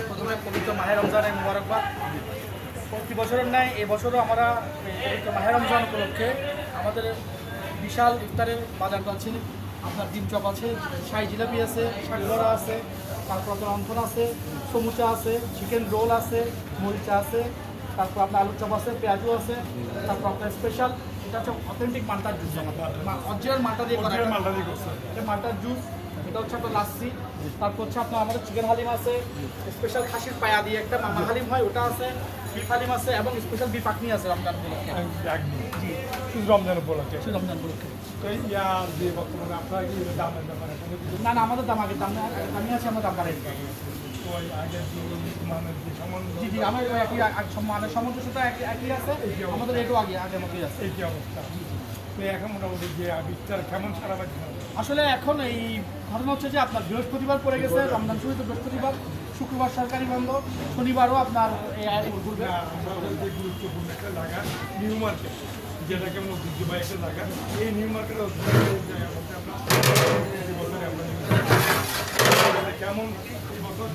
প্রথমে পবিত্র মাহে রমজানের মোবারকবাদ। প্রতি বছরের ন্যায় এবছরও আমরা পবিত্র মাহে রমজান উপলক্ষে আমাদের বিশাল ইফতারের বাজার আছে। আপনার ডিম চপ আছে, শাহী জিলাপি আছে, শাকবড়া আছে, তারপর আপনার অন্থন আছে, সমুচা আছে, চিকেন রোল আছে, মরিচা আছে, তারপর আপনার আলুর চপ আছে, পেঁয়াজু আছে, তারপর আপনার স্পেশাল এটা হচ্ছে অথেন্টিক মাল্টার জুস, অরিজিনাল মাল্টা দিয়ে করা, এটা মাল্টার জুস। এটা হচ্ছে আপনার লাচ্ছি, তারপর হচ্ছে আপনার আমাদের চিকেন হালিম আছে, স্পেশাল খাসির পায়া দিয়ে একটা মামা হালিম হয় ওটা আছে, বিফ হালিম আছে এবং স্পেশাল বিফ আখনি আছে রমজান উপলক্ষে। জি, শুধু রমজান উপলক্ষে। শুধু রমজান উপলক্ষে। তো ইয়া যে বর্তমানে আপনারা কি দামের ব্যাপারে কোনো কিছু? না না, আমাদের দাম আগের দাম আমি আছে, আমরা দাম বাড়াই। ওই আগের যে মানের যে সামান্য জি জি, আমার একই মানে সামঞ্জস্যতা একই আছে, আমাদের এটাও আগের মতোই আছে। এই যে অবস্থা, তো এখন মোটামুটি যে বিস্তার কেমন সারা পাচ্ছে? আসলে এখন এই ঘটনা হচ্ছে যে আপনার বৃহস্পতিবার পড়ে গেছে, রমজান শুরু তো বৃহস্পতিবার, শুক্রবার সরকারি বন্ধ, শনিবারও আপনার ঘুরবে। আমাদের যে গুরুত্বপূর্ণ একটা জায়গা নিউ মার্কেট, যেটা কেমন ঐতিহ্যবাহী একটা জায়গা, এই নিউ মার্কেটের কেমন এই বছর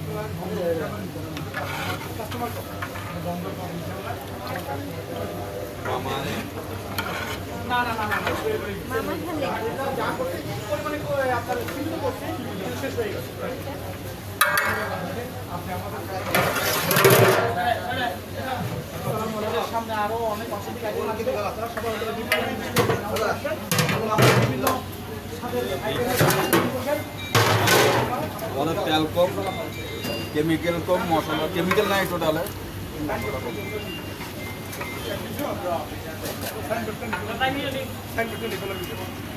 কাস্টমার বন্ধ পাবেন না না না না, যা করতে পরিমাণে আপনার কিন্তু করছে শেষ হয়ে গেছে। সামনে আরো অনেক অসুবিধা অনেক তেল কম, কেমিক্যাল কম, মশলা কেমিক্যাল নাই টোটালে। বিভিন্ন